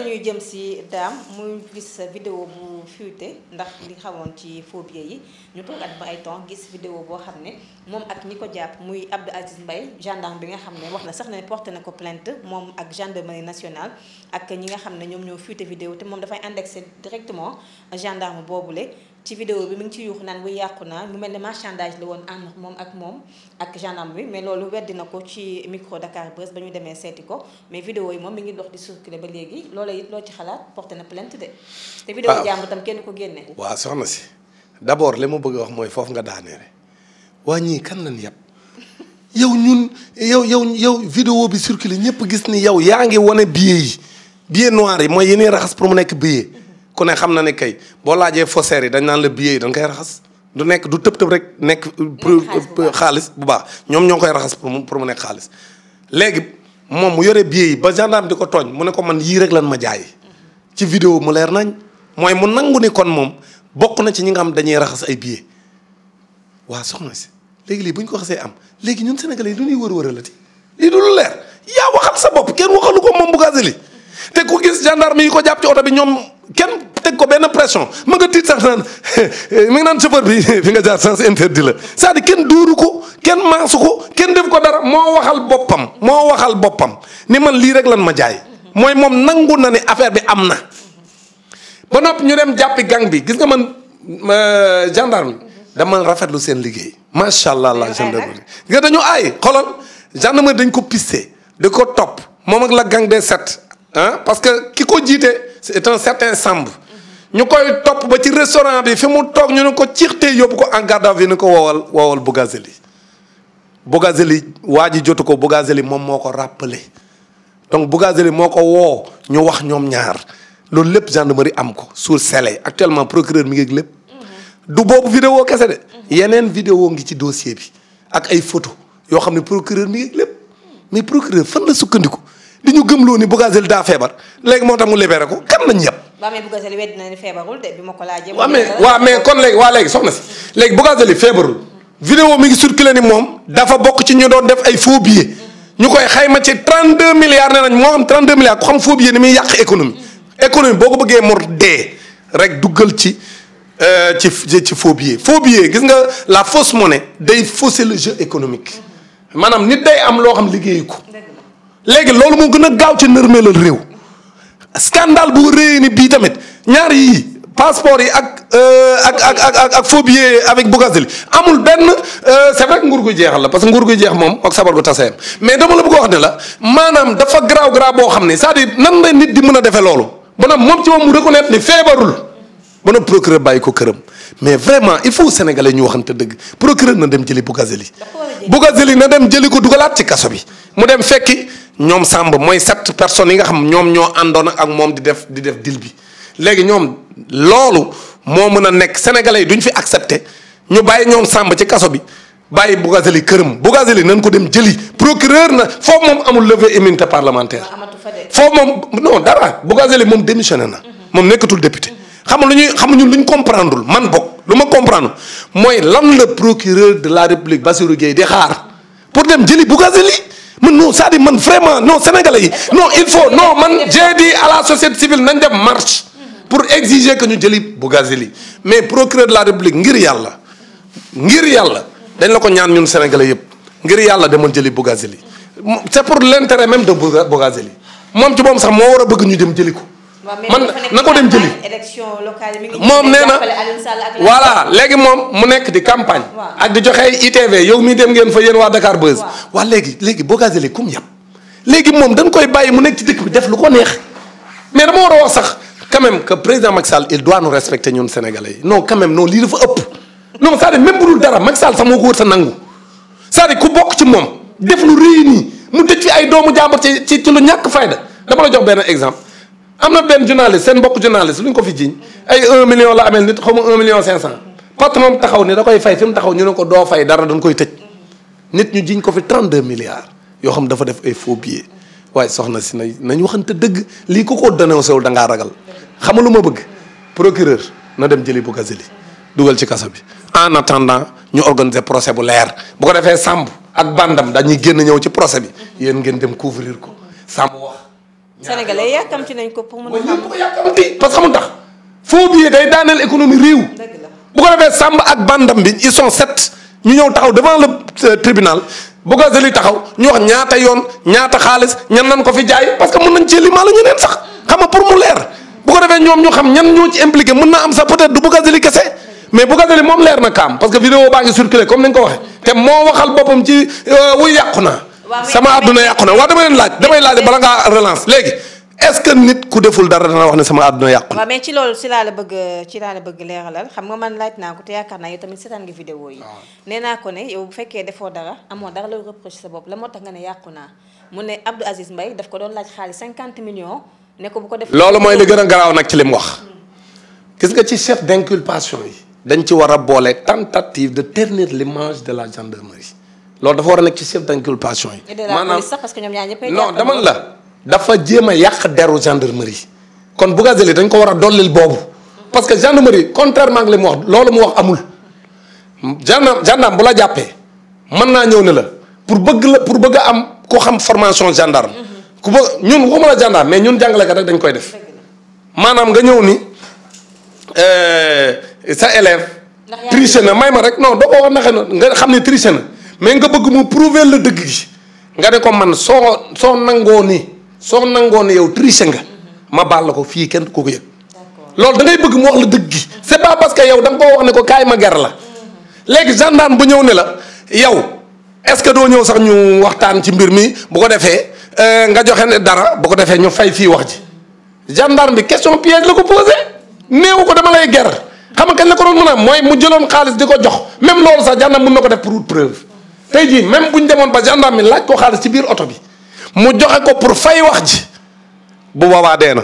ñuy jëm si daam muy gis vidéo bu fuité ndax li xamoon ci phobie yi ñu toogaat ba ay temps gis vidéo boo xam ne moom ak ñi ko jàpp muy Abdou Aziz Mbaye gendarme bi nga xam ne wax na sax ne porté na ko plainte moom ak gendarmerie nationale ak ñi nga xam ne ñoom ñoo fuité vidéo te moom dafay indexé directement gendarme boobule. ci vidéo bi mi ngi ci yuuxu naan bu yàqu naa mu mel ne marchandage la woon ànd moom ak gendarme bi mais loolu weddi na ko ci micro Dakar Buzz ba ñu demee seeti ko mais vidéo yi moom mi ngi dox di circuler ba léegi loola it loo ci xalaat porté na plainte de. te vidéo jàmbur tam kenn ko génne. waaw soxna si d'abord li ma bëgg a wax mooy foofu nga daaneere waa ñii kan lañ yàpp yow ñun yow vidéo bi circuler ñëpp gis ni yow yaa ngi wane billet yi billet noir yi mooy yi ñuy raxas pour mu nekk billet. ku ne xam na ne kay boo laajee faussaires yi dañ naan la billet yi dañ koy raxas du nekk du tëb rek nekk xaalis bu baax ñoom ñoo koy raxas pour mu nekk xaalis léegi moom mu yore billet yi ba gendarme di ko tooñ mu ne ko man yii rek lan ma jaay ci vidéo mu leer nañ mooy mu nangu ni kon moom bokk na ci ñi nga xam dañuy raxas ay billet waa soxna si léegi lii bu ñu ko xasee am léegi ñun sénégalais yi du ñuy wër-wëralati lii du lu leer yaa waxal sa bopp kenn waxalu ko moom Bougazelli te ku gis gendarme yi ko jàpp ci oto bi ñoom kenn teg ko benn pression ma nga tiit sax naan mi ngi naan chauffeur bi fi nga jaar sens interdit la c'est-à-dire kenn dóoru ko kenn maasu ko kenn def ko dara moo waxal boppam ni man lii rek lan ma jaay mooy moom nangu na ni affaire bi am na ba noppi ñu dem jàppi gang bi gis nga man gendarme dama rafetlu seen liggéey macha allah la gendarmerie nga dañu aay xolal gendarmerie dañ ko pisté da ko topp moom ak la gang des sept parce que ki ko jiite c'est un certain Samb ñu koy topp ba ci restaurant bi fi mu toog ñu ne ko ciixtee yóbbu ko en garde à vue ni ko woowal Bougazelli waa ji jotu ko Bougazelli moom moo ko rappelé donc Bougazelli moo ko woo ñu wax ñoom ñaar loolu lépp gendarmerie am ko sur scellé actuellement procureur mi ngi lépp du boobu vidéo kese de yeneen vidéo ngi ci dossier bi ak ay photo yoo xam ne procureur mi ngi lépp mais procureur fan la sukkandiku di ñu gëmloo ni Bougazelli daa feebar léegi moo tax mu libéré ko kan lañ yëpp. waaw mais Bougazelli wedd na ni feebarul de bi ma ko laajee. waaw mais kon léegi soxna si léegi Bougazelli feebarul. vidéo mi ngi circulé ni moom dafa bokk ci ñu doon def ay faux billets ñu koy xayma ci 32 milliards nee nañ moo xam 32 milliards ku xam faux billets ni muy yàq économie. économie boo ko bëggee mor dee rek duggal ci faux billets. faux billets gis nga la fausse monnaie day fausser le jeu économique maanaam nit day am loo xam liggéeyu ko. léegi loolu moo gën a gaaw ci nërmeelal réew scandale bu réy ni bii tamit ñaar yii passeport yi ak faux billets avec Bougazelli amul benn c'est vrai que nguur gu jeexal la parce que nguur gu jeex moom ak sabar gu tasayam mais dama la bëgg a wax ne la maanaam dafa garaaw boo xam ne c'est-à-dire nan la nit di mën a defee loolu ba nag moom ci moom mu reconnaître ni feebarul ba nag procureur bàyyi ko këram mais vraiment il faut sénégalais ñu waxante dëgg procureur na dem jëli Bougazelli na dem jëli ko dugalaat ci kaso bi mu dem fekki ñoom Samb mooy 7 personnes yi nga xam ñoom ñoo àndoon ak moom di def deal bi léegi ñoom loolu moo mën a nekk sénégalais yi duñ fi accepté ñu bàyyi ñoom Samb ci kaso bi bàyyi Bougazelli këram Bougazelli nañ ko dem jëli procureur na foofu moom amul levée immunité parlementaire foofu moom non dara Bougazelli moom démissionné na moom nekkatul député xamuñu luñ comprendreul man bokk lu ma comprendre mooy lan la procureur de la république Bassirou Gueye di xaar pour dem jëli Bougazelli man non c'est-à-dire man vraiment non sénégalais yi non il faut non man j'ai dit à la société civile nañ dem marche pour exiger que ñu jëli Bougazelli mais procureur de la république ngir yàlla dañ la ko ñaan ñun sénégalais yëpp ngir yàlla demal jëli Bougazelli c'est pour l'intérêt même de Bougazelli moom ci moom sax moo war a bëgg ñu dem jëli ko. man na ko dem jëli moom nee na voilà léegi moom mu nekk di campagne ak di joxe ITV yow mii dem ngeen fa yéen waa Dakar Buzz waa léegi Bougazelli kum yàpp léegi moom dañ koy bàyyi mu nekk ci dëkk bi def lu ko neex mais dama war a wax sax quand même que président Macky Sall il doit nous respecter ñun sénégalais yi non quand même non lii dafa ëpp non c'est-à-dire même bu dul dara Macky Sall sax moo ko wër sa nangu c'est-à-dire ku bokk ci moom def lu rëy nii mu tëj fi ay doomu jàmbur ci lu ñàkk fayda dama la jox benn exemple am na benn journaliste seen mbokk journaliste lu ñu ko fi jiiñ ay 1 million la amel nit xaw ma 1 million 500 patron taxaw ni da koy fay fi mu taxaw ñu ne ko doo fay dara dañ koy tëj nit ñu jiñ ko fi 32 milliards yoo xam dafa def ay faux billets waaye soxna si nañ waxante dëgg lii ku ko dénoncé wul da ngaa ragal xam nga lu ma bëgg procureur na dem jëli Bougazelli dugal ci kaso bi en attendant ñu organiser procès bu leer bu ko defee Samb ak bandam dañuy génn ñëw ci procès bi yéen ngeen dem couvrir ko Samb wax Sénégalais yàkkamti nañ ko pour mën a xam. ko yàkkamti parce que xamul tax faux billet day daaneel économie réew. bu ko defee Samba ak bandam bi ils sont 7 ñu ñëw taxaw devant le tribunal Bougazelli taxaw ñu wax ñaata yoon ñaata xaalis ñan nan ko fi jaay parce que mën nañ cee limaale ñeneen sax xam nga pour mu leer bu ko defee ñoom ñu xam ñan ñoo ci impliqué mën na am sax peut-être du Bougazelli kese mais Bougazelli moom leer na kaam parce que vidéo baa ngi circulé comme ni nga ko waxee te moo waxal boppam ci wuy yàqu naa. sama àdduna yàqu na waaw dama leen laaj damay laaj bala ngaa relance léegi est-ce que nit ku deful dara dana wax ne sama àdduna yàqu na. waaw mais ci loolu ci laa la bëgg leeralal xam nga man laaj naa ko te yaakaar naa yow tamit seetaan nga vidéo yi. nee naa ko ne yow bu fekkee defoo dara amoo dara lay reproché sa bopp la moo tax nga ne yàqu naa mu ne Abdou Aziz Mbaye daf ko doon laaj xaalis 50 millions ne ko bu ko def. loolu mooy li gën a garaaw nag ci li mu wax. gis nga ci chef d'inculpation yi. dañ ci war a boole tentative de ternir l'image de la gendarmerie loolu dafa war a nekk ci chef d'inculpation yi. maanaam parce que ñoom ñaar ñëpp non dama la. dafa jéem a yàq deru gendarmerie kon Bougazelli dañ ko war a dollil boobu parce que gendarmerie contrairement ak li mu wax loolu mu wax amul gendarme bu la jàppee mën naa ñëw ne la pour bëgg a am ko xam formation gendarme ku bëgg ñun waxuma la gendarme mais ñun jàngalekat rek dañ koy def maanaam nga ñëw ni sa élève triché na may ma rek non doo ko wax naxe na nga xam ne triché na mais nga bëgg mu prouver la dëgg gi nga ne ko man soo nangoo ni yow triché nga ma baal la ko fii kenn ku ko yëg loolu da ngay bëgg mu wax la dëgg gi c'est pas parce que yow da nga koo wax ne ko kaay ma ger la léegi gendarme bu ñëw ne la yow est-ce que doo ñëw sax ñu waxtaan ci mbir mi bu ko defee nga joxe ne dara bu ko defee ñu fay fii wax ji gendarme bi question piège la ko posé néewu ko dama lay ger xam nga kañ la ko doon mën a mooy mu jëloon xaalis di ko jox même loolu sax gendarme mën na ko def pour preuve tey jii même bu ñu demoon ba gendarme mi laaj ko xaalis ci biir oto bi mu joxe ko pour fay wax ji bu boobaa dee na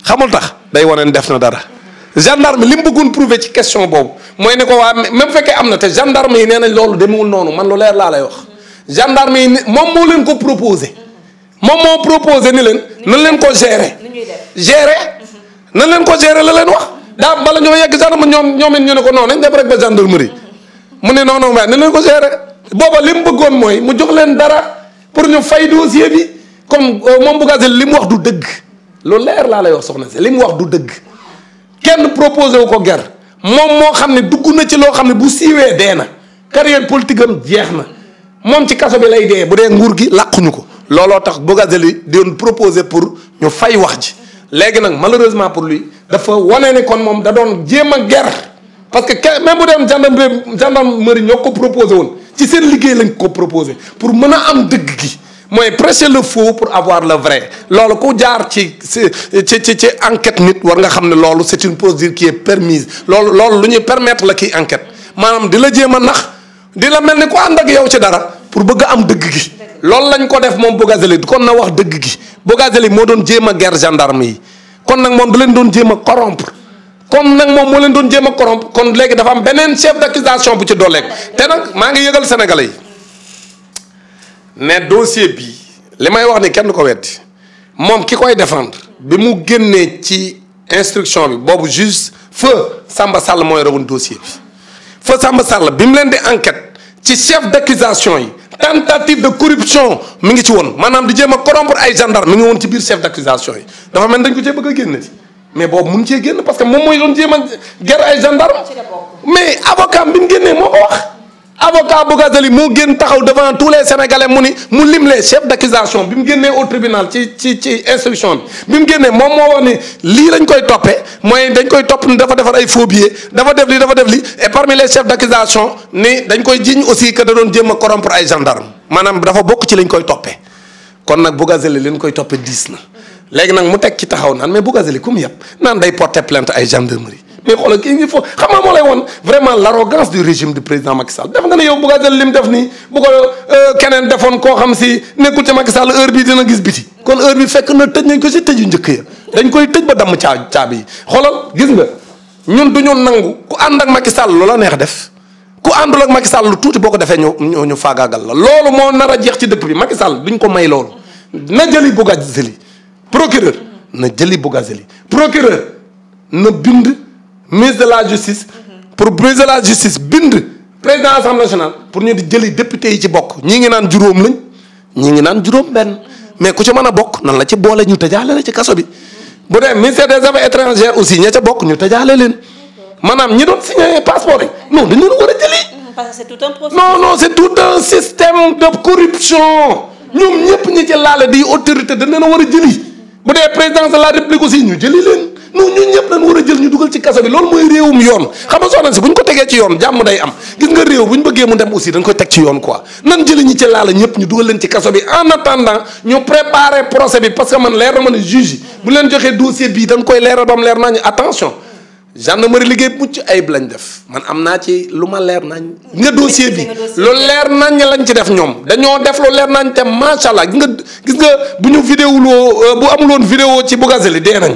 xamul tax day wane ne def na dara gendarme li mu bëggoon prouver ci question boobu mooy ne ko waa même fekkee am na te gendarme yi nee nañ loolu demewul noonu man lu leer laa lay wax gendarme yi moom moo leen ko proposé moom moo proposé ni leen nan leen ko gérer nan leen ko gérer la leen wax daa bala ñoo yegg gendarme ñoom it ñu ne ko non nañ dem rek ba gendarmerie mu ne non waaye nan leen ko gérer booba li mu bëggoon mooy mu jox leen dara pour ñu fay dossier bi comme moom Bougazelli li mu wax du dëgg loolu leer laa lay wax soxna si li mu wax du dëgg kenn proposé wu ko ger moom moo xam ne dugg na ci loo xam ne bu siiwee dee na carrière politique am jeex na moom ci kaso bi lay dee bu dee nguur gi làquñu ko looloo tax Bougazelli di doon proposé pour ñu fay wax ji léegi nag malheureusement pour lui dafa wane ne kon moom da doon jéem a ger parce que même bu dem gendarmerie ñoo ko proposé woon ci seen liggéey lañ ko proposé pour mën a am dëgg gi mooy prêcher le faux pour avoir le vrai loolu ku jaar ci enquête nit war nga xam ne loolu c'est une procédure qui est permise loolu lu ñuy permettre la kii enquête maanaam di la jéem a nax di la mel ni ku ànd ak yow ci dara pour bëgg a am dëgg gi loolu lañ ko def moom Bougazelli kon na wax dëgg gi Bougazelli moo doon jéem a ger gendarme yi kon nag moom da leen doon jéem a corrompre comme nag moom moo leen doon jéem a corrompre kon léegi dafa am beneen chef d'accusation bu ci dooleeg te nag maa ngi yëgal sénégalais yi ne dossier bi li may wax ni kenn ko weddi moom ki koy défendre bi mu génnee ci instruction bi boobu juge feu Samba Sall mooy rewoon dossier bi feu Samba Sall bi mu leen di enquête ci chef d'accusation yi tentative de corruption mi ngi ci woon maanaam di jéem a corrompre ay gendarme mi ngi woon ci biir chef d'accusation yi dafa mel dañ ko cee bëgg a génn ci mais boobu mun cee génn parce que moom mooy doon jéem a ger ay gendarme mais avocat bi mu génnee moo ko wax avocat Bougazelli moo génn taxaw devant tous les sénégalais mu lim les chefs d'accusation bi mu génnee au tribunal ci instruction bi mu génnee moom moo wax ni lii lañ koy toppee mooy dañ koy topp ni dafa defar ay faux billets dafa def lii et parmi les chefs d'accusation ni dañ koy jiiñ aussi que da doon jéem a corrompre ay gendarme maanaam dafa bokk ci lañ koy toppee kon nag Bougazelli li ñu koy toppee diis na léegi nag mu teg ci taxaw naan mais Bougazelli ku mu yëpp naan day porter plainte ay gendarmerie mais xoolal kii il faut xam nga moo lay woon vraiment l'arrogance du régime du président Macky Sall def nga ne yow Bougazelli li mu def nii bu ko keneen defoon koo xam si nekkul ci Macky Sall heure bii dina gis biti kon heure bi fekk na tëj nañ ko si tëju njëkk ya dañ koy tëj ba damm caabi yi xoolal gis nga ñun du ñu nangu ku ànd ak Macky Sall loola neex def ku àndul ak Macky Sall lu tuuti boo ko defee ñu faagaagal la loolu moo nar a jeex ci dëkk bi Macky Sall duñ ko may loolu na jëli Bougazelli procureur na jëli Bougazelli procureur na bind ministre de la justice pour ministre de la justice bind président assemblée nationale pour ñu di jëli député yi ci bokk ñii ngi naan juróom lañ ñii ngi naan juróom benn mais ku ci mën a bokk bokk nan la ci boole ñu tëjaale la ci kaso bi bu dee ministère des affaires étrangères aussi ña ca bokk ñu tëjaale leen maanaam ñi doon signé passeport yi non dañu leen war a jëli. parce que c'est tout un processus. non c'est tout un système de corruption ñoom ñëpp ñi ci laale di autorité dañ leen a war a jëli bu dee présidence de la république aussi ñu jëli leen non ñun ñëpp dañ war a jël ñu dugal ci kaso bi loolu mooy réewum yoon xam nga soxna si bu ñu ko tegee ci yoon jàmm day am gis nga réew bu ñu bëggee mu dem aussi dañ koy teg ci yoon quoi nan jëli ñi ci laale ñëpp ñu dugal leen ci kaso bi en attendant ñu préparer procès bi parce que man leer na ma ne juge yi bu leen joxee dossier bii dañ koy leeral ba mu leer naa ñu attention gendarmerie liggéey mucc ayib lañ def man am naa ci lu ma leer nañ nga dossier bi lu leer nañ lañ ci def ñoom dañoo def lu leer nañ te macha allah gis nga bu ñu vidéo bu amul woon vidéo ci Bougazelli dee nañ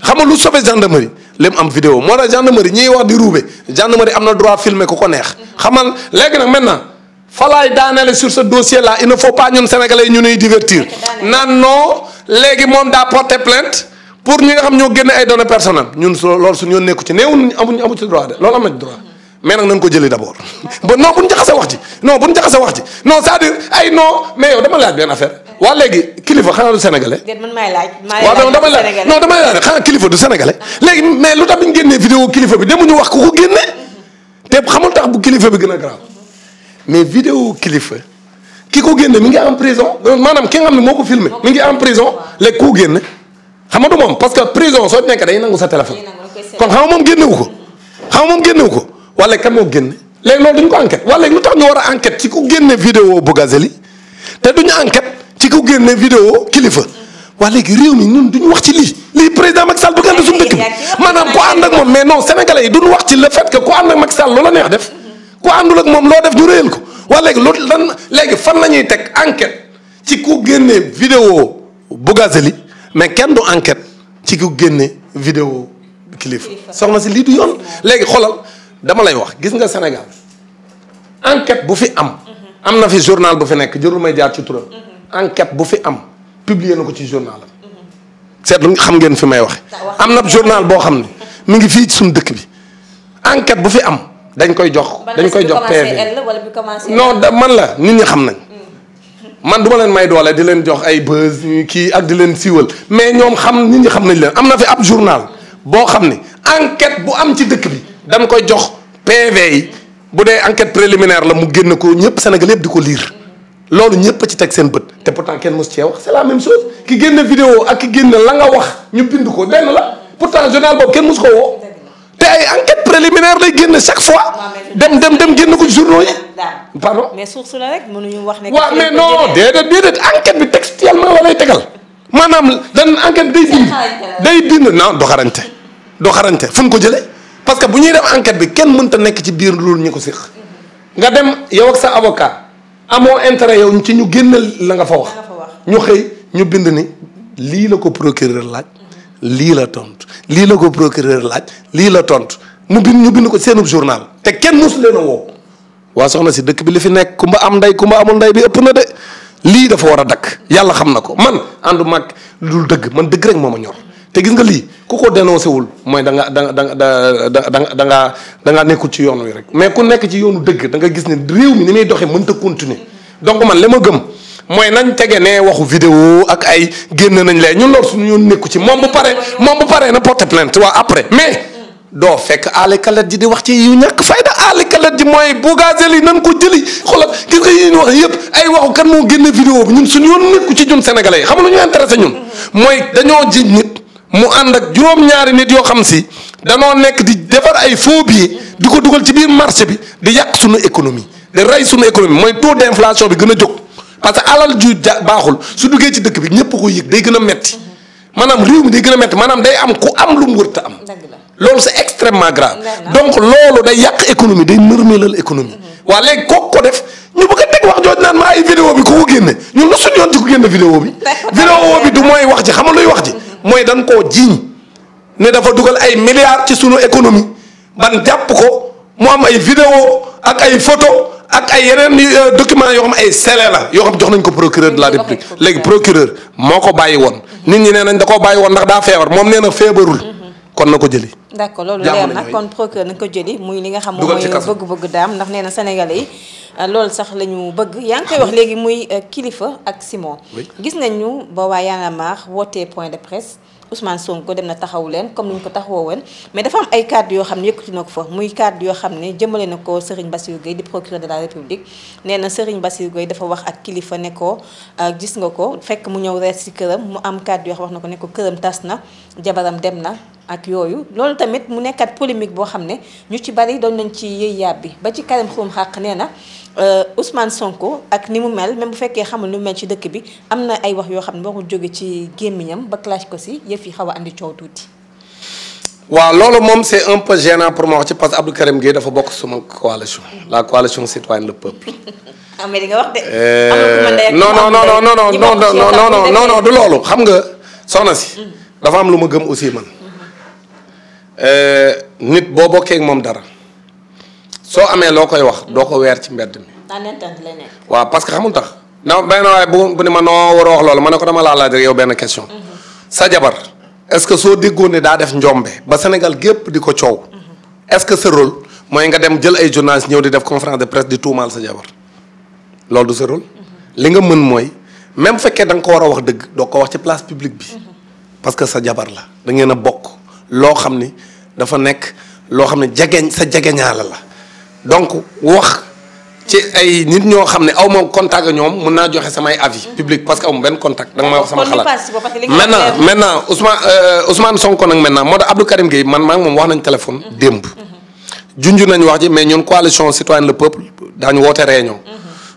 xam nga lu sauvé gendarmerie li mu am vidéo moo tax gendarmerie ñiy wax di ruube gendarmerie am na droit filmer ku ko neex xamal léegi nag maintenant falaay daanele sur ce dossier là il ne faut pas ñun sénégalais ñu nuy divertir naan non léegi moom daa porter plainte pour ñi nga xam ñoo génne ay données personnelles ñun loolu suñu yoon nekku ci néewul amu ci droit de loolu am na ci droit mais nag nañ ko jëli d'abord ba non bu ñu jaxasee wax ji non c'est-à-dire ay non mais yow dama laaj benn affaire waa léegi kilifa xanaa du sénégalais. déet man maay laaj. waaw damay laaj non damay laaj xanaa kilifa du sénégalais. léegi mais lu tax bi ñu génnee vidéo kilifa bi demuñu wax ku ko génne te xamul tax bu kilifa bi gën a grave mais vidéo kilifa ki ko génne mi ngi en prison maanaam ki nga xam ne moo ko filmé mi ngi en prison léegi ku génne xam nga du moom parce que prison soo nekk day nangu sa téléphone kon xam nga moom génnewu ko wala kan moo génne léegi loolu duñ ko enquête wala léegi lu tax ñu war a enquête ci ku génne vidéo Bougazelli te duñu enquête ci ku génne vidéo kilifa waa léegi réew mi ñun duñu wax ci lii président Macky Sall du gën a suñu dëkk bi maanaam ku ànd ak moom mais non sénégalais yi duñu wax ci le fait que ku ànd ak Macky Sall loola neex def ku àndul ak moom loo def ñu réyal ko waa léegi loolu léegi fan la ñuy teg enquête ci ku génne vidéo Bougazelli mais kenn du enquête ci ku génne vidéo kilifa soxna si lii du yoon léegi xoolal dama lay wax gis nga Sénégal enquête bu fi am na fi journal bu fi nekk jërul may jaar ci turam enquête bu fi am publier na ko ci journal am seetlu xam ngeen fi may waxe am na journal boo xam ne mi ngi fii suñu dëkk bi enquête bu fi am dañ koy jox PV non man la nit ñi xam nañ man du ma leen may doole di leen jox ay buzz kii ak di leen siiwal mais ñoom nit ñi xam nañ leen am na fi ab journal boo xam ne enquête bu am ci dëkk bi dañ koy jox PV yi bu dee enquête préliminaire la mu génn ko ñëpp Sénégal yëpp di ko lire loolu ñëpp a ci teg seen bët te pourtant kenn mos cee wax c'est la même chose ki génne vidéo ak ki génne la nga wax ñu bind ko benn la pourtant journal boobu kenn mos ko woo te ay enquête préliminaire lay génne chaque fois dem génn ko ci journaux yi. pardon mais source la rek mënuñu wax ne. waaw mais non déedéet enquête bi textuellement la lay tegal maanaam dan enquête day bind non doo xarañte fu ñu ko jëlee parce que bu ñuy def enquête bi kenn mënta nekk ci biir loolu ñu ko séq nga dem yow ak sa avocat amoo intérêt yow ci ñu génnal la nga fa wax ñu xëy ñu bind ni lii la ko procureur laaj lii la tontu lii la ko procureur laaj lii la tontu ñu bind ko seenub journal te kenn mosu leen a woo waa soxna si dëkk bi li fi nekk kumba am ndey kumba amul ndey bi ëpp na de lii dafa war a dakk yàlla xam na ko man àndu mag dul dëgg man dëgg rek moo ma ñor te gis nga lii ku ko dénoncé wul mooy da nga nekkul ci yoon wi rek mais ku nekk ci yoonu dëgg da nga gis ne réew mi ni muy doxee mënta continuer donc man li ma gëm mooy nañ tege ne waxu vidéo ak ay génn nañ lay ñun loolu suñu yoon nekku ci moom bu paree na porter plainte waa après mais doo fekk aale kalet ji di wax ci yu ñàkk fayda aale kalet ji mooy Bougazelli nan ko jëli xoolal gis nga yi ñu wax yëpp ay waxu kan moo génne vidéo bi ñun suñu yoon nekku ci ñun sénégalais yi xam nga lu ñu intéressé ñun mooy dañoo ji nit mu ànd ak juróom-ñaari nit yoo xam si danoo nekk di defar ay faux billets di ko dugal ci biir marché bi di yàq suñu économie di rey suñu économie mooy taux d'inflation bi gën a jóg parce que alal ju baaxul su duggee ci dëkk bi ñëpp ko yëg day gën a metti maanaam réew mi day gën a metti maanaam day am ku am lu mu wërta am loolu c'est extrêmement grave donc loolu day yàq économie day nërmeelal économie waa léegi kooku ko def ñu bëgg a teg wax jooj naan ma ay vidéo bi ku ko génne ñun la suñu yoon ci ku génne vidéo bi vidéo bi du mooy wax ji xam nga luy wax ji mooy dañ koo jiiñ ne dafa dugal ay milliards ci sunu économie ban jàpp ko mu am ay vidéo ak ay photo ak ay yeneen documents yoo xam ay scellé la yoo xam jox nañ ko procureur de la république léegi procureur moo ko bàyyi woon nit ñi nee nañ da koo bàyyi woon ndax daa feebar moom nee na feebarul kon na ko jëli d'accord loolu leer na kon procureur nañ ko jëli muy li nga xam moom mooy bëgg-bëgg daam ndax nee na Sénégalais yi loolu sax la ñu bëgg yaa ngi koy wax léegi muy Kilifeu ak Simon gis nañu ba waa Y'en a marre wootee point de presse Ousmane Sonko dem na taxawu leen comme ni ñu ko taxawoo woon mais dafa am ay cadres yoo xam ne yëkkati na ko fa muy cadres yoo xam ne jëmale na ko Serigne Bassirou Gueye di procureur de la République nee na Serigne Bassirou Gueye dafa wax ak Kilifeu ne ko gis nga ko fekk mu ñëw reer ci këram mu am cadres yoo xam wax na ko ne ko këram tas na jabaram dem na ak yooyu loolu tamit mu nekkat polémique boo xam ne ñu ci bari doon nañ ci yëy yàbbi ba ci Karim Xrum Xax nee na Ousmane Sonko ak ni mu mel même bu fekkee xamul ni mu mel ci dëkk bi am na ay wax yoo xam ne warul jóge ci gémmiñam ba clash ko si yëf yi xaw a andi coow tuuti. waaw loolu moom c'est un peu gênant pour moi wax ci parce que Abdou Karim Gueye dafa bokk suma coalition la coalition citoyenne le peuple. ah mais di nga wax de. non du loolu xam nga soxna si. dafa am lu ma gëm aussi man. nit boo bokkee ak moom dara soo amee loo koy wax doo ko weer ci mbedd mi. waaw parce que xamul tax na benn waaye bu ne ma noo war a wax loolu ma ne ko dama laa laaj rek yow benn question. sa jabar est-ce que soo déggoon ne daa def njombe ba Sénégal gépp di ko coow. est-ce que sa rôle mooy nga dem jël ay journalistes ñëw di def conférence de presse di tuumaal sa jabar loolu du sa rôle. li nga mën mooy même fekkee da nga ko war a wax dëgg doo ko wax ci place publique bi. parce que sa jabar la da ngeen a bokk loo xam ni dafa nekk loo xam ne jegeñ sa jegeñaala la donc wax ci ay nit ñoo xam ne aw ma contact ak ñoom mun naa joxe samay avis public parce que amu benn contact da nga may wax sama xalaat maintenant Ousmane Sonko nag maintenant moo tax Abdou Karim Gueye man maa ngi moom wax nañ téléphone démb junj nañ wax ji mais ñun coalition citoyenne le peuple daañu woote réunion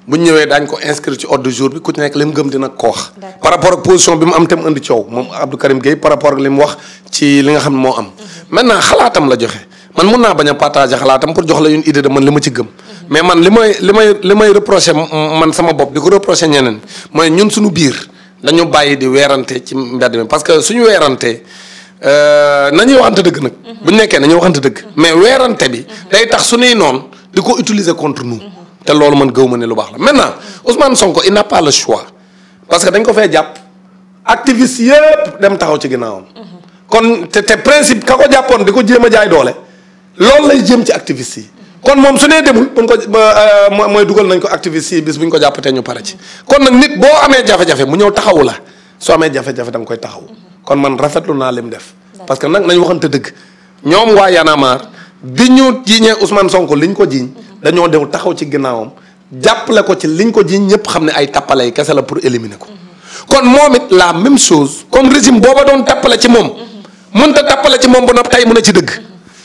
bu ñu ñëwee daañu ko inscrire ci ordre du jour bi ku ci nekk li mu gëm dina ko wax par rapport ak position bi mu am tam indi coow moom Abdou Karim Gueye par rapport ak li mu wax ci li nga xam ne moo am maintenant xalaatam la joxe man mun naa bañ a partager xalaatam pour jox la une idée de man li ma ci gëm mais man li may reprocher man sama bopp di ko reprocher ñeneen mooy ñun suñu biir dañu bàyyi di weerante ci mbedd mi parce que suñu weerante nañuy waxante dëgg nag bu ñu nekkee nañuy waxante dëgg mais weerante bi day tax suñuy noonu di ko utiliser contre nous te loolu man gëw ma ne lu baax la maintenant Ousmane Sonko il n'a pas le choix parce que dañ ko fee jàpp activiste yëpp dem taxaw ci ginnaawam kon te principe ka ko jàppoon di ko jéem a jaay doole loolu lay jéem ci activiste yi kon moom su nee demul buñ ko mooy dugal nañ ko activiste yi bis bu ñu ko jàppatee ñu pare ci kon nag nit boo amee jafe-jafe mu ñëw taxawu la soo amee jafe-jafe da nga koy taxaw kon man rafetlu naa lim def parce que nag nañ waxante dëgg ñoom waa Y'en a marre bi ñu jiiñee Ousmane Sonko liñ ko jiiñ dañoo dew taxaw ci ginnaawam jàppale ko ci liñ ko jiiñ ñëpp xam ne ay tappale yi kese la pour éliminer ko kon moom it la même chose comme régime booba doon tappale ci moom mënta tappale ci moom ba noppi tey mën a ci dëgg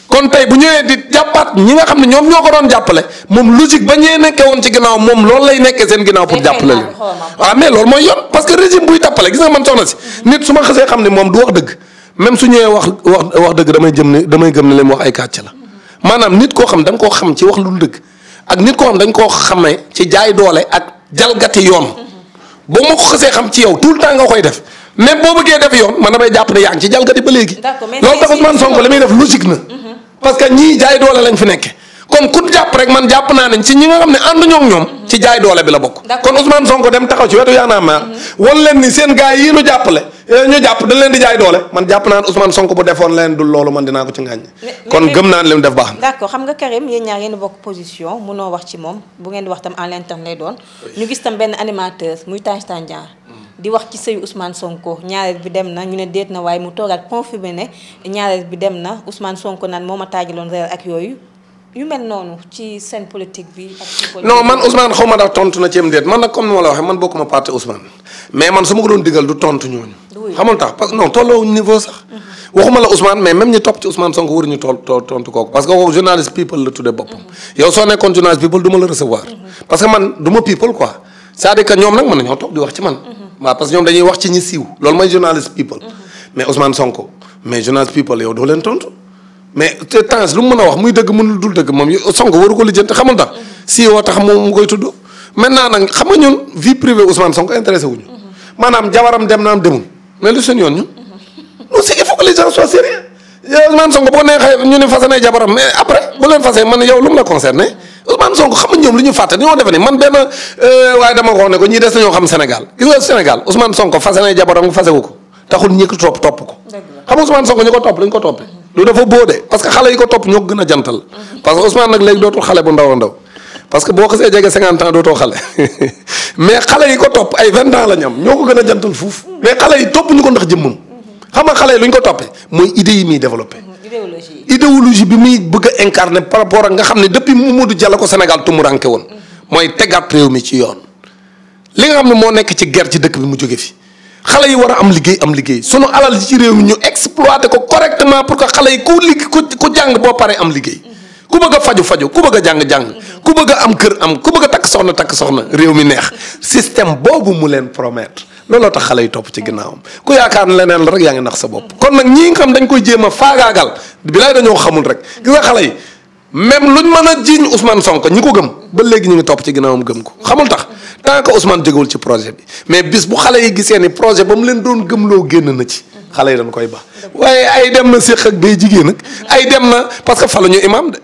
kon tey bu ñëwee di jàppaat ñi nga xam ne ñoom ñoo ko doon jàppale moom logique ba ñee nekkee woon ci ginnaaw moom loolu lay nekkee seen ginnaaw pour jàppale leen waaw mais loolu mooy yoon parce que régime buy tappale gis nga man soxna si nit su ma xasee xam ne moom du wax dëgg même su ñëwee wax dëgg damay gëm ne li mu wax ay kàcc la maanaam nit koo xam da nga koo xam ci wax lu dëgg ak nit koo xam dañ koo xamee ci jaay doole ak jalgati yoon boo ma ko xasee xam ci yow tout le temps nga koy def même boo bëggee def yoon man damay jàpp ne yaa ngi ci jalgati ba léegi loolu tax Ousmane Sonko li muy def logique na parce que ñii jaay doole lañ fi nekke kon ku jàpp rek man jàpp naa ne ci ñi nga xam ne ànduñoo ak ñoom ci jaay doole bi la bokk kon Ousmane Sonko dem taxaw ci wetu Y'en a marre wan leen ni seen gars yi ñu jàppale ñu jàpp dañ leen di jaay doole man jàpp naa ne Ousmane Sonko bu defoon leen dul loolu man dinaa ko ci ngàññ kon gëm naa ne li mu def baax na d'accord xam nga Karim yéen ñaar yéen bokk position munoo wax ci moom bu ngeen di wax tam en l'interne lay doon ñu gis tam benn animateur muy Tange Tandian di wax ci sëyu Ousmane Sonko ñaareel bi dem na ñu ne déet na waaye mu toogaat confirmé ne ñaareel bi dem na Ousmane Sonko naan moo ma taajaloon reer ak yooyu yu mel noonu ci scène politique bi ak non man Ousmane xaw ma daal tontu na ci am déet man nag comme ni ma la waxee man bokkuma parti Ousmane mais man su ma ko doon digal du tontu ñooñu xamul tax parce que non tolloo niveau sax waxuma la Ousmane mais même ñi topp ci Ousmane Sonko waruñu tontu kooku parce que kooku journaliste people la tuddee boppam yow soo nekkoon journaliste people du ma la recevoir parce que man du ma people quoi c'est-à-dire que ñoom nag mën nañoo toog di wax ci man waaw parce que ñoom dañuy wax ci ñi siiw loolu mooy journaliste people mais Ousmane Sonko mais journaliste people yow doo leen tontu mais te temps lu mu mën a wax muy dëgg mënul dul dëgg moom Sonko waru ko lijjanti xamul tax si woo tax moom mu koy tudd maintenant nag xam nga ñun vie privée Ousmane Sonko intéressé wuñu maanaam jabaram dem na am demul mais lu seen yoon ñun non c'est il faut que les gens soient sérieux Ousmane Sonko boo neexee ñu ne fase na jabaram mais après bu leen fase man yow lu mu la concerné Ousmane Sonko xam nga ñoom lu ñu fàtte dañoo defe ni man benn waaye dama ko wax ne ko ñii des nañoo xam Sénégal gis nga Sénégal Ousmane Sonko fase na jabaram fasewu ko taxul ñi ko topp ko xam nga Ousmane Sonko ñu ko topp lañu ko toppee du dafa boode parce que xale yi ko topp ñoo gën a jantal. parce que Ousmane nag léegi dootul xale bu ndaw a ndaw. parce que boo xasee jege 50 ans dootoo xale mais xale yi ko topp ay 20 ans la ñu am ñoo ko gën a jantal fuuf. mais xale yi topp ñu ko ndax jëmmam. xam nga xale yi lu ñu ko toppee mooy idées yi muy développé. idéologie bi muy bëgg a incarné par rapport ak nga xam ne depuis Mamadou Dia la ko Sénégal tumuranke woon. mooy tegaat réew mi ci yoon. li nga xam ne moo nekk ci guerre ci dëkk bi mu jóge fi xale yi war a am liggéey sunu alal ci réew mi ñu exploité ko correctement pour que xale yi ku jàng boo paree am liggéey. ku bëgg a faju ku bëgg a jàng ku bëgg a am kër am ku bëgg a takk soxna réew mi neex système boobu mu leen promettre looloo tax xale yi topp ci ginnaawam ku yaakaar ne leneen la rek yaa ngi nax sa bopp. kon nag ñi nga xam dañ koy jéem a faagaagal bilaay dañoo xamul rek gis nga xale yi même luñ mën a jiiñ Ousmane Sonko ñi ko gëm ba léegi ñu ngi topp ci ginnaawam gëm ko xamul tax tant que Ousmane jógewul ci projet bi mais bis bu xale yi gisee ni projet ba mu leen doon gëmloo génn na ci xale yi dañ koy ba waaye ay dem na séq ak bay jigéen nag ay dem na parce que faluñu imam de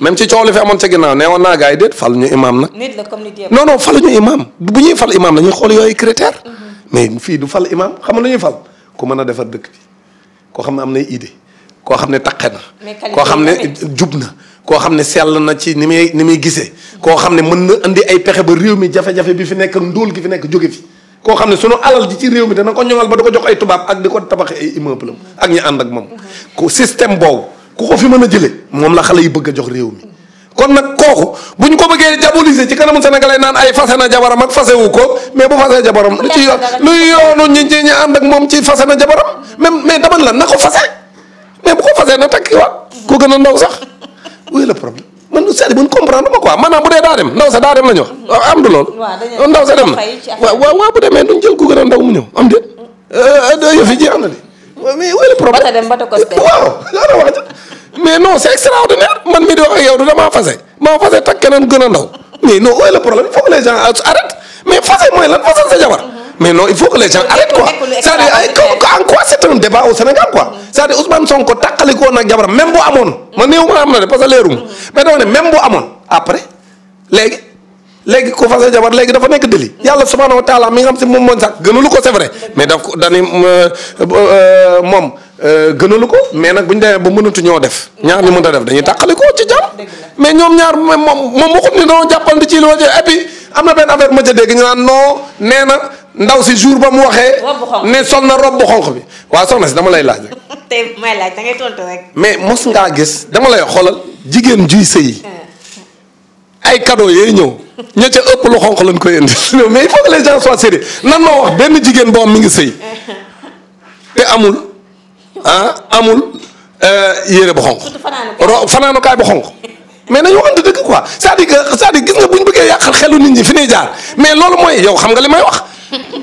même ci coow li fi amoon ca ginnaaw nee woon naa gars yi déet faluñu imam nag non faluñu imam bu ñuy fal imam dañuy xool yooyu critère mais fii du fal imam xam nga lu ñuy fal ku mën a defar dëkk bi koo xam ne am nay idée koo xam ne taqe na koo xam ne jub na koo xam ne sell na ci ni muy gisee koo xam ne mën na indi ay pexe ba réew mi jafe-jafe bi fi nekk ndóol gi fi nekk jóge fi koo xam ne sunu alal ji ci réew mi dana ko ñoŋal ba da ko jox ay tubaab ak di ko tabaxee ay immeuble am ak ñi ànd ak moom ku système boobu ku ko fi mën a jëlee moom la xale yi bëgg a jox réew mi kon nag kooku bu ñu ko bëggee diaboliser ci kanamu sénégalais naan ay fase na jabaram ak fasewu ko mais bu fasee jabaram lu ci yoonu ñi ànd ak moom ci fase na jabaram même mais dama la na ko fase mais bu ko fasee na takkiwaat ko gën a ndaw sax oui le problème man c'est-à-dire man comprendre ma quoi maanaam bu dee daa dem ndaw sa daa dem la ñu wax am du lool ndaw sa dem na waaw bu demee duñ jël ku gën a ndaw mu ñëw am déet yëf yi jeex na de mais oui le problème waaw wax mais non c'est extraordinaire man mi di wax ak yow du damaa fase maa fase tak keneen gën a ndaw mais non oui le problème il faut que les gens arrêtent mais fase mooy lan fase sa jabar mais non il faut que les gens arrêtent quoi c'est-à-dire en quoi c'est un débat au Sénégal quoi c'est-à-dire Ousmane Sonko tàqalikoo nag jabaram même bu amoon man néew ma am na de parce que leeruma mais dama ne même bu amoon après léegi ku fase jabar léegi dafa nekk délit yàlla subhanahu wa taala mi nga xam si moom mooy sax gënalu ko c'est vrai mais daf ko dani moom gënalu ko mais nag bu ñu demee ba mënatu ñoo def ñaar ñu mën a def dañuy tàqalikoo ci jàmm mais ñoom ñaar moom waxut ni dañoo jàppandi ci li ma et puis am na benn affaire ma ca dégg ñu naan non nee na ndaw si jour ba mu waxee. ne sol na robe bu xonq bi. waaw soxna si dama lay laaj rek. tey may laaj da ngay tontu rek. mais mos ngaa gis dama lay xoolal jigéen juy sëyi ay cadeau yooyu ñëw ña ca ëpp lu xonq lañ koy indi mais il faut que les gens soient sérieux nan moo wax benn jigéen boo am mi ngi sëy te amul amul yére bu xonq. fanaanukaay bu xonq. mais nañu waxante dëgg quoi c'est-à-dire gis nga bu ñu bëggee yàqal xelu nit ñi fi ñuy jaar mais loolu mooy yow xam nga li may wax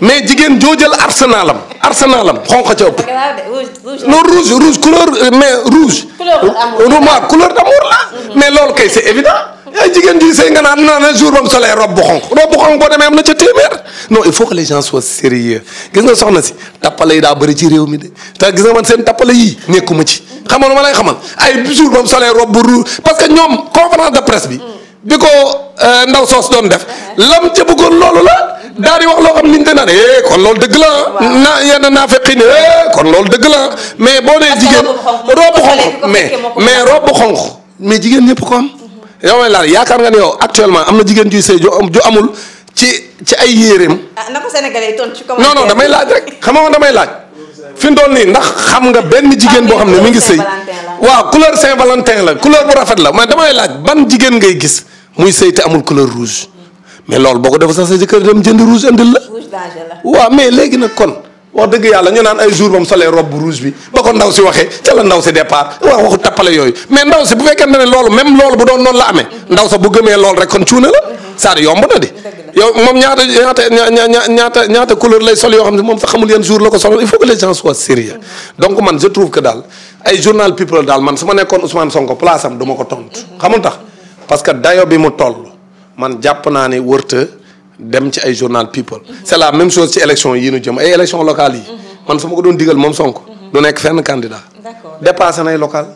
mais jigéen joo jël arsenalam xonq ca ëpp. non rouge couleur mais rouge. couleur d'amour la. mais loolu kay c'est évident. ay jigéen ji sëy nga naan jour ba mu solee robe bu xonq boo demee am na ca téeméer. non il faut que les gens soient sérieux gis nga soxna si tappale yi daa bëri ci réew mi de te gis nga man seen tappale yii nekkuma ci. xamal lu ma lay xamal ay jour ba mu solee robe bu rouge parce que ñoom conférence de presse bi ko ndaw soos doon def lam ca bëggoon loolu la daal di wax loo xam ni ñu te naan kon loolu dëgg la yenn naa fekki ne kon loolu dëgg la mais boo nee jigéen robe xonq mais robe xonq mais jigéen ñëpp ko am yow may laal yaakaar nga ne yow actuellement am na jigéen juy sëy ju amul ci ay yéreem. na ko Sénégalais yi tontu ci commentaire non damay laaj rek xam nga damay laaj fi mu toll nii ndax xam nga benn jigéen boo xam ne mi ngi sëy waaw couleur Saint-Valentin la couleur bu rafet la mais damay laaj ban jigéen ngay gis muy sëy te amul couleur rouge mais loolu boo ko defee sax sa jëkkër dem jënd rouge indil la. waaw mais léegi nag kon wax dëgg yàlla ñu naan ay jour ba mu solee robe rouge bi ba ko ndaw si waxee ca la ndaw si départ waxu tappale yooyu mais ndaw si bu fekkee ne loolu même loolu bu doon noonu la amee ndaw sa bu gëmee loolu rek kon cuune la c'est-à-dire yomb na di yow moom ñaata couleur lay sol yoo xam ne moom sax xamul yan jour la ko sol il faut que les gens soient sérieux donc man je trouve que daal ay journal people daal man su ma nekkoon Ousmane Sonko place am du ma ko tontu xamul tax parce que dayo bi mu toll man jàpp naa ne wërta dem ci ay journal people c'est la même chose ci élection yi nu jëm ay élection locales yi man su ma ko doon digal moom Sonko du nekk fenn candidat dépassé nay local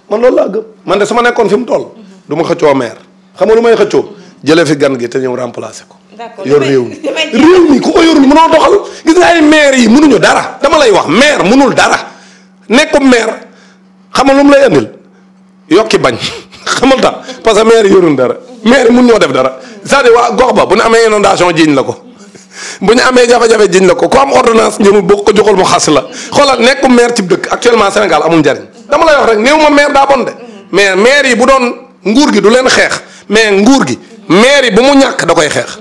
man loolu laa gëm man de su ma nekkoon fi mu toll du ma xëccoo maire xam nga lu may xëccoo jëlee fi gan gi te ñëw remplacer ko yor réew mi ku ko yorul mënoo doxal gis nga ay maire yi mënuñu dara dama lay wax maire mënul dara nekkum maire xam nga lu mu lay andil yokki bañ xamal tax parce que maire yorul dara maire mun ñoo def dara c'est-à-dire waa gox ba bu ñu amee inondation jiñ la ko bu ñu amee jafe-jafe jiñ la ko ku am ordonnance ñëw boo ko joxul mu xas la xoolal nekku maire ci dëkk actuellement Sénégal amul njariñ dama lay wax rek néew ma maire daa bon de mais maire yi bu doon nguur gi du leen xeex mais nguur gi maire yi bu mu ñàkk da koy xeex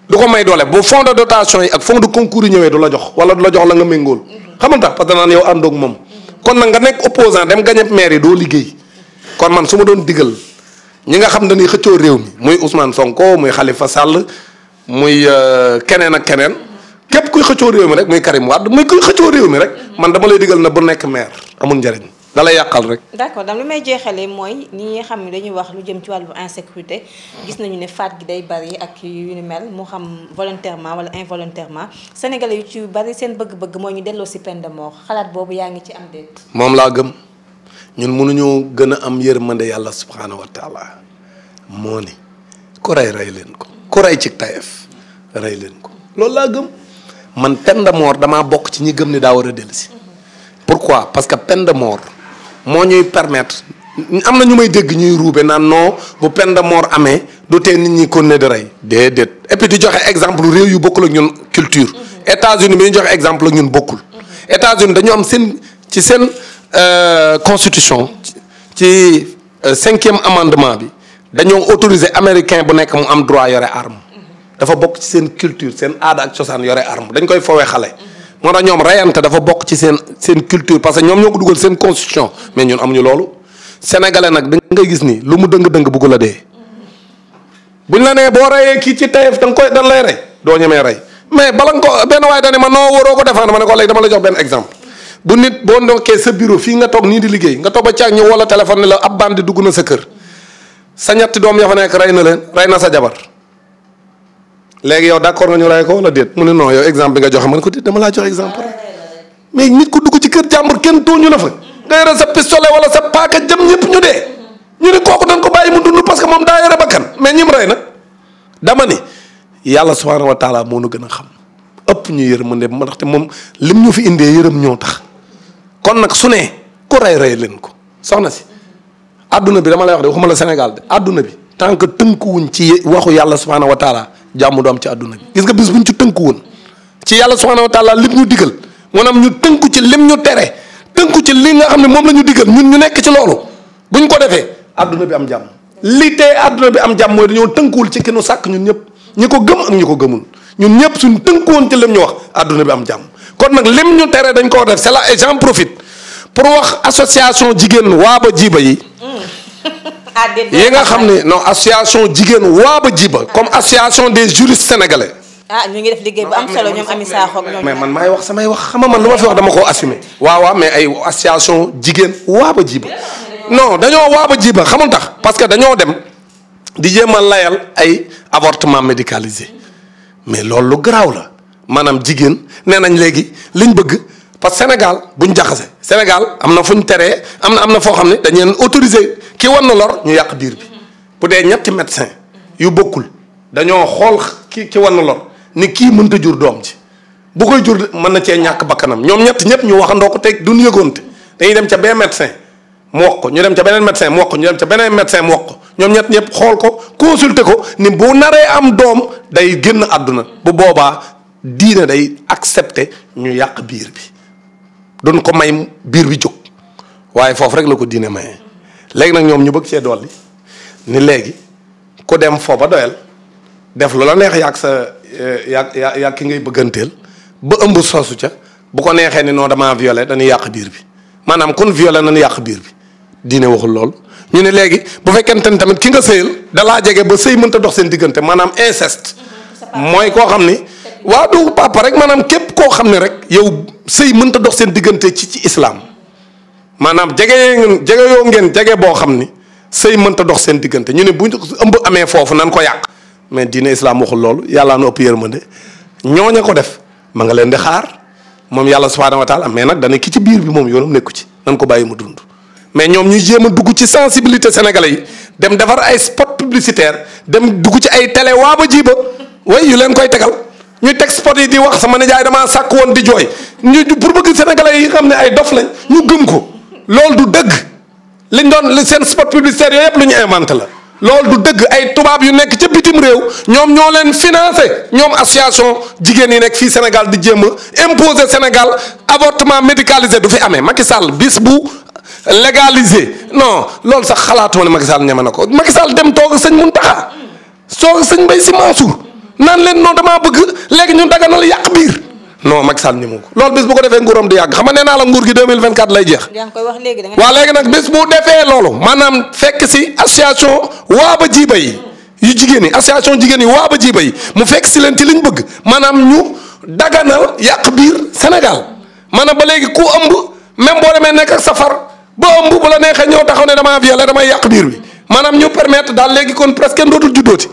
du ko may doole bu fond de dotation yi ak fond de concours yi ñëwee du la jox wala du la jox la nga méngool xamal tax parce que danaan yow àndoog moom kon nag nga nekk opposant dem gañe maire yi doo liggéey kon man su ma doon digal ñi nga xam dañuy xëccoo réew mi muy Ousmane Sonko muy Khalifa Sall muy keneen ak keneen képp kuy xëccoo réew mi rek muy Karim Wade muy kuy xëccoo réew mi rek man dama lay digal na bu nekk maire amul njariñ da lay yàqal rek. d'accord dam li may jeexalee mooy ñi nga xam ne dañuy wax lu jëm ci wàllu insécurité gis nañu ne faat gi day bari ak yu ni mel moo xam volontairement wala involontairement sénégalais yu ci bari seen bëgg-bëgg mooy ñu delloo si peine de mort xalaat boobu yaa ngi ci am déet. moom laa gëm ñun mënuñoo gën a am yërmande yàlla subhanahu wa taala moo ni ku rey leen ko ku rey ci tayef rey leen ko loolu laa gëm man peine de mort damaa bokk ci ñi gëm ni daa war a dellusi. Pourquoi? Parce que peine de mort moo ñuy permettre am na ñu may dégg ñuy ruube naan non bu peine de mort amee du tee nit ñi kon ne di rey déedéet et puis di joxe exemple réew yu bokkul ak ñun culture. États-Unis bi ñu joxe exemple ak ñun bokkul. États-Unis dañu am seen ci seen constitution ci 5e amendement bi dañoo autoriser américain bu nekk mu am droit yore arme. dafa bokk ci seen culture seen aada ak cosaan yore arme dañ koy foowee xale. moo tax ñoom reyante dafa bokk ci seen culture parce que ñoom ñoo ko dugal seen constitution mais ñun amuñu loolu sénégalais nag da ngay gis ni lu mu dëng-dëng bëggu la dee buñ la nee boo reyee kii ci tayef da nga koy dan lay rey doo ñemee rey mais bala nga ko benn waaye dañ ne ma noo waroo ko défendre ma ne ko léegi dama la jox benn exemple bu nit boo ndokkee sa bureau fii nga toog nii di liggéey nga toog ba caag ñu wala téléphone ni la ab bandi dugg na sa kër sa ñetti doom ya fa nekk rey na leen rey na sa jabar léegi yow d'accord nga ñu rey ko wala déet mu ne non yow exemple bi nga joxe man ko déet dama laa jox exemple mais nit ko dugg ci kër jàmbur kenn tooñu la fa nga yore sa pistolet wala sa paaka jëm ñëpp ñu dee ñu ne kooku dañ ko bàyyi mu dund parce que moom daa yore bakkan mais ñim rey nag dama ni yàlla subhanahu wa taala moo nu gën a xam ëpp ñu yërmande ma ndaxte moom lim ñu fi indee yërëm ñoo tax kon nag su ne ku rey leen ko soxna si adduna bi dama lay wax de waxuma la Sénégal de adduna bi tant que tënkuwuñ ci waxu yàlla subhanahu wa taala jàmm doom ci àdduna bi gis nga bis buñ ci tënku woon ci yàlla subhanahu wa taala lim ñu digal maanaam ñu tënku ci lim ñu tere tënku ci li nga xam ne moom la ñu digal ñun ñu nekk ci loolu buñ ko defee àdduna bi am jàmm li tee àdduna bi am jàmm mooy dañoo tënkuwul ci ki nu sàkk ñun ñëpp ñi ko gëm ak ñi ko gëmul ñun ñëpp suñ tënku woon ci lim ñu wax àdduna bi am jàmm kon nag lim ñu tere dañ koo def c'est là et j'en profite pour wax association jigéen waaba jiba yi yi nga xam ne non association jigéen waaba jiba comme association des juristes sénégalais. ñu ngi def liggéey bu am solo ñoom Ami Sakho ak ñoom. mais man maay wax samay wax xam nga man lu ma fi wax dama koo assumer. waaw mais ay association jigéen waaba jiba non dañoo waaba jiba xamul tax parce que dañoo dem di jéem a layal ay avortement médicalisé mais loolu lu garaaw la maanaam jigéen nee nañ léegi liñ bëgg parce que Sénégal buñ jaxase Sénégal am na fuñ teree am na foo xam ne dañu leen autorisé ki war na lor ñu yàq biir bi bu dee ñetti médecin yu bokkul dañoo xool ki war na lor ni kii mënta jur doom ji bu koy jur mën na cee ñàkk bakkanam ñoom ñëpp ñu waxandoo ko teg duñ yëgoonte dañuy dem ca benn médecin mu wax ko ñu dem ca beneen médecin mu wax ko ñu dem ca beneen médecin mu wax ko ñoom ñëpp xool ko consulter ko ni bu naree am doom day génn àdduna bu boobaa diine day accepter ñu yàq biir bi duñ ko may biir bi jóg waaye foofu rek la ko diine maye. léegi nag ñoom ñu bëgg cee dolli ni léegi ku dem foo ba doyal def lu la neex yàgg sa yàgg ki ngay bëgganteel ba ëmb soosu ca bu ko neexee ni non damaa violé dañuy yàq biir bi maanaam kon violé nañu yàq biir bi diine waxul loolu. ñu ne léegi bu fekkente ni tamit ki nga sëyal dalaa jege ba sëy mënta dox seen diggante maanaam inceste mooy koo xam ni waa du papa rek maanaam képp koo xam ne rek yow sëy mënta dox seen diggante ci islam. maanaam jege boo xam ni sëy mënta dox seen diggante ñu ne bu ëmb amee foofu nan ko yàq mais diine islam waxul loolu yàllaa nu ëpp yërmande ñooña ko def ma nga leen di xaar moom yàlla subhanahu wa taala mais nag dana ki ci biir bi moom yoonam nekku ci nan ko bàyyi mu dund. mais ñoom ñuy jéem a dugg ci sensibilité sénégalais yi dem defar ay spot publicitaire dem dugg ci ay télé waa ba jiba way yu leen koy tegal ñu teg spot yi di wax sama nijaay damaa sàkk woon di jooy ñu pour bëgg sénégalais yi xam ne ay dof lañ ñu gëm ko loolu du dëgg liñ doon seen spot publicitaire yooyu yëpp lu ñu inventé la. loolu du dëgg ay tubaab yu nekk ca bitim réew ñoom ñoo leen financé ñoom association jigéen yi nekk fii Sénégal di jéem a imposer Sénégal avortement médicalisé du fi amee Macky Sall bis bu légalisé non loolu sax xalaatuma ne Macky Sall ñeme na ko Macky Sall dem toog sëñ Mountakha soog sëñ Mbaye Sy Mansour naan leen non damaa bëgg léegi ñu daganal yàq biir non Macky Sall ñeme ko loolu bis bu ko defee nguuram di yàgg xam nga nee naa la nguur gi 2024 lay jeex. yaa ngi koy wax léegi da nga. waaw léegi nag bis bu defee loolu maanaam fekk si association waaba jiiba yi yu jigéen yi association jigéen yi waaba jiiba yi mu fekk si leen ci liñ bëgg maanaam ñu daganal yàq biir Sénégal maanaam ba léegi ku ëmb même boo demee nekk ak safar ba ëmb bu la neexee ñëw taxaw ne damaa violé damay yàq biir bi maanaam ñu permettre daal léegi kon presque kenn dootul juddooti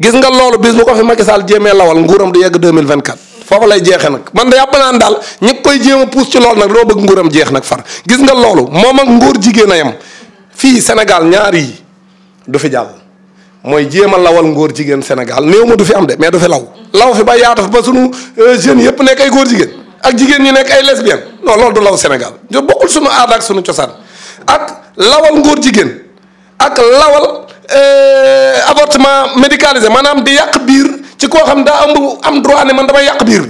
gis nga loolu bis bu ko fi Macky Sall jéemee lawal nguuram du yegg 2024 foofu lay jeexee nag man de yàpp naan daal ñi koy jéem a puus ci loolu nag doo bëgg nguuram jeex nag far gis nga loolu moom ak nguur jigéen a yam fii Sénégal ñaar yi du fi jàll mooy jéem a lawal ngóor jigéen Sénégal néew ma du fi am de mais du fi law fi ba yaatu ba sunu jeunes yëpp nekk ay góor jigéen ak jigéen ñi nekk ay lesbiennes non loolu du law Sénégal jo bokkul sunu aada ak sunu cosaan ak lawal ngóor jigéen ak lawal avortement médicalisé maanaam di yàq biir ci koo xam daa am droit ne man damay yàq biir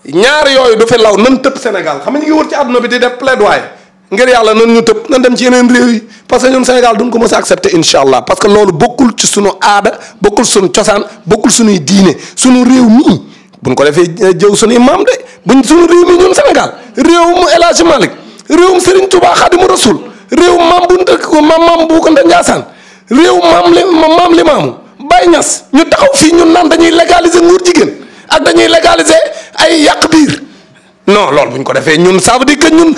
bi ñaar yooyu du fi law nan tëb Sénégal xam nga ñu ngi wër ci àdduna bi di def plaidoyer ngir yàlla nan ñu tëb nan dem ci yeneen réew yi parce que ñun Sénégal duñ ko mës a accepter incha allah parce que loolu bokkul ci sunu aada bokkul sunu cosaan bokkul sunuy diine sunu réew mii buñ ko defee jëw sunuy maam de buñ sunu réew mii ñun Sénégal réewum El Hadj Malick réewum Serigne Touba Khadimou Rassoul réewum maam bu ndëkk maam bu Kounta Ndiassane réewum maam Limaamu Baye Niass ñu taxaw fii ñun naan dañuy légaliser nguur jigéen ak dañuy légaliser ay yàq biir non loolu bu ñu ko defee ñun ça veut dire que ñun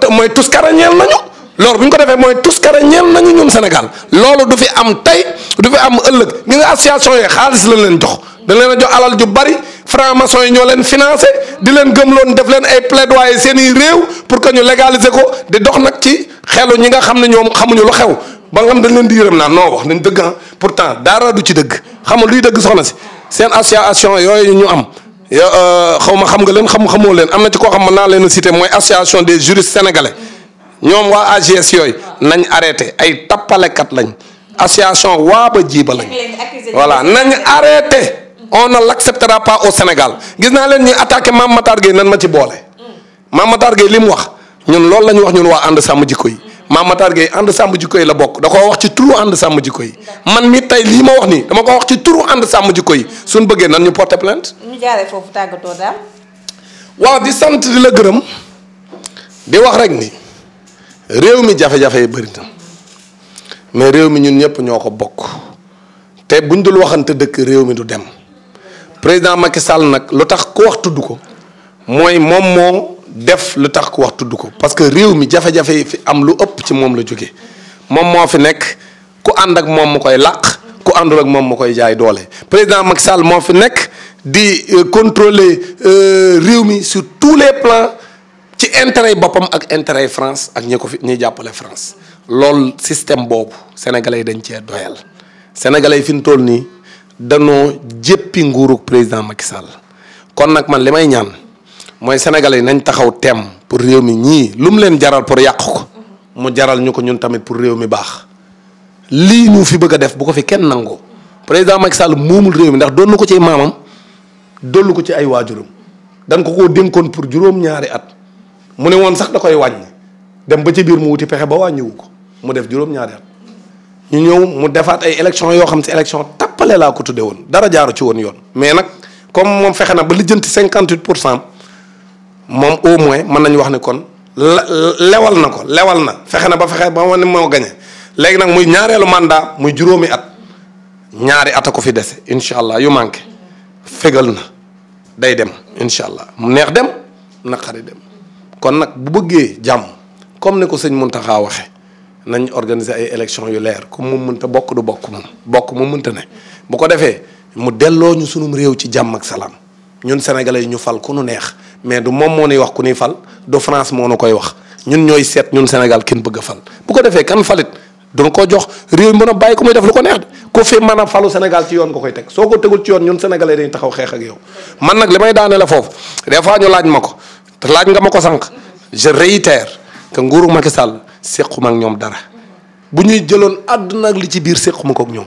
mooy tuskara ñeel nañu loolu bu ñu ko defee mooy tuskara ñeel nañu ñun Sénégal loolu du fi am tey du fi am ëllëg gi nga association yi xaalis la leen jox da leen a jox alal ju bari franc-maçon yi ñoo leen financé di leen gëmloon def leen ay plaidoyer seen i réew pour que ñu légaliser ko di dox nag ci xelu ñi nga xam ne ñoom xamuñu lu xew ba nga xam dañ leen di yërëm naan non wax nañ dëgg ah pourtant dara du ci dëgg xamul luy dëgg soxna si seen association yooyu ñu am xaw ma xam nga leen xamoo leen am na ci koo xam mën naa leen a citer mooy association des juristes sénégalais ñoom waa AGS yooyu nañ arrêté ay tappalekat lañ association waaba jiiba lañ voilà nañ arrêté on ne l'acceptera pas au Sénégal gis naa leen ñuy attaqué Mame Matar Gueye nan ma ci boole Mame Matar Gueye li mu wax ñun loolu la ñu wax ñun waa ànd sàmm jikko yi Mame Matar Gueye ànd sàmm jikko yi la bokk da koo wax ci turu ànd sàmm jikko yi man mi tey lii ma wax nii dama ko wax ci turu ànd sàmm jikko yi suñ bëggee nan ñu porter plainte. ñu jaaree foofu tàggatoo daal. waaw di sant di la gërëm di wax rek ni réew mi jafe-jafe yi bëri na mais réew mi ñun ñëpp ñoo ko bokk te buñ dul waxante dëkk réew mi du dem président Macky Sall nag lu tax ku wax tudd ko mooy moom moo def lu tax ku wax tudd ko parce que réew mi jafe-jafe yi fi am lu ëpp ci moom la jógee moom moo fi nekk ku ànd ak moom mu koy làq ku àndul ak moom mu koy jaay doole président Macky Sall moo fi nekk di contrôler réew mi sur tous les plans ci intérêt yi boppam ak intérêt yi France ak ñi ko fi ñuy jàppale France loolu système boobu sénégalais yi dañ cee doyal sénégalais yi fi mu toll nii danoo jéppi nguuru président Macky Sall kon nag man li may ñaan mooy sénégalais yi nañ taxaw temm pour réew mi ñii lu mu leen jaral pour yàq ko mu jaral ñu ko ñun tamit pour réew mi baax lii ñu fi bëgg a def bu ko fi kenn nangoo président Macky Sall moomul réew mi ndax doon na ko ci maamam dollu ko ci ay waajuram dañ ko koo dénkoon pour juróom-ñaari at mu ne woon sax da koy wàññi dem ba ci biir mu wuti pexe ba wàññiwu ko mu def juróom-ñaari at ñu ñëw mu defaat ay élection yoo xam si élection tappale laa ko tudde woon dara jaaru ci woon yoon mais nag comme moom fexe na ba lijjanti 58% moom au moins mën nañu wax ne kon lewal na fexe na ba ma ne moo gañe léegi nag muy ñaareelu mandat muy juróomi at ñaari at a ko fi dese incha allah yu manqué fegal na day dem incha allah mu neex dem naqari dem kon nag bu bëggee jàmm comme ni ko sëñ Mountakha waxe nañ organiser ay élections yu leer comme mu mënta bokk du bokk mu mënta ne bu ko defee mu delloo ñu sunum réew ci jàmm ak salaam ñun sénégalais yi ñu fal ku nu neex mais du moom moo nuy wax ku nuy fal du France moo nu koy wax ñun ñooy seet ñun Sénégal kenn bëgg a fal bu ko defee kan falit duñ ko jox réew mi mën a bàyyi ko muy def lu ko neex de ku fi mën a falu Sénégal ci yoon nga koy teg soo ko tegul ci yoon ñun sénégalais dañuy taxaw xeex ak yow man nag li may daane la foofu des fois ñu laaj ma ko te laaj nga ma ko sànq je réitère que nguuru Macky Sall séquma ak ñoom dara bu ñuy jëloon àdduna ak li ci biir séquma ko ak ñoom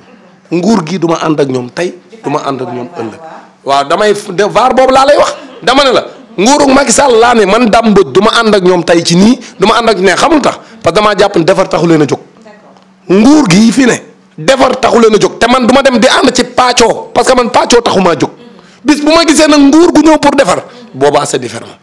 nguur gi du ma ànd ak ñoom tey du ma ànd ak ñoom ëllëg waaw damay vaar boobu laa lay wax dama ne la nguurug Macky Sall laa ne man Dame Mbodj du ma ànd ak ñoom tey ci nii du ma ànd ak ne xamul tax parce que damaa jàpp ne defar taxu leen a jóg nguur gi fi ne defar taxu leen a jóg te man du ma dem di ànd ci pàccoo parce que man pàccoo taxumaa jóg bis bu ma gisee nag nguur gu ñëw pour defar boobaa c'est différent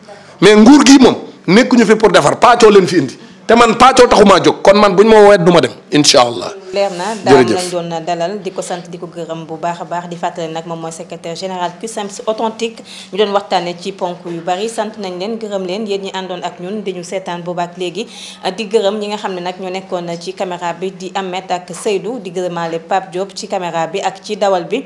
mais nguur gi moom nekkuñu fi pour defar pàccoo leen fi indi te man pàccoo taxumaa jóg kon man bu ñu ma woowee du ma dem incha allah. leer na daal lañ doon dalal di ko sant di ko gërëm bu baax a baax di fàttali nag moom mooy secrétaire général CUSEMS authentique ñu doon waxtaanee ci ponk yu bari sant nañ leen gërëm leen yéen ñi àndoon ak ñun di ñu seetaan boobaak léegi di gërëm ñi nga xam ne nag ñoo nekkoon ci caméra bi di Ahmed ak Seydou di gërëmaale Pape Diop ci caméra bi ak ci dawal bi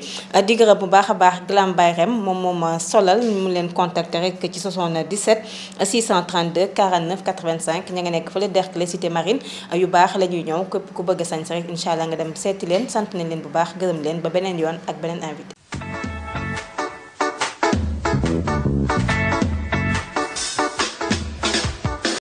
di gërëm bu baax a baax Glam Bayrem moom solal mu leen contacter rek ci 77 632 49 85 ña nga nekk fële Derklé cité marine yu baax la ñuy ñëw képp ku bëgg a sañ rek incha allah nga dem seeti leen sant nañ leen bu baax gërëm leen ba beneen yoon ak beneen invité.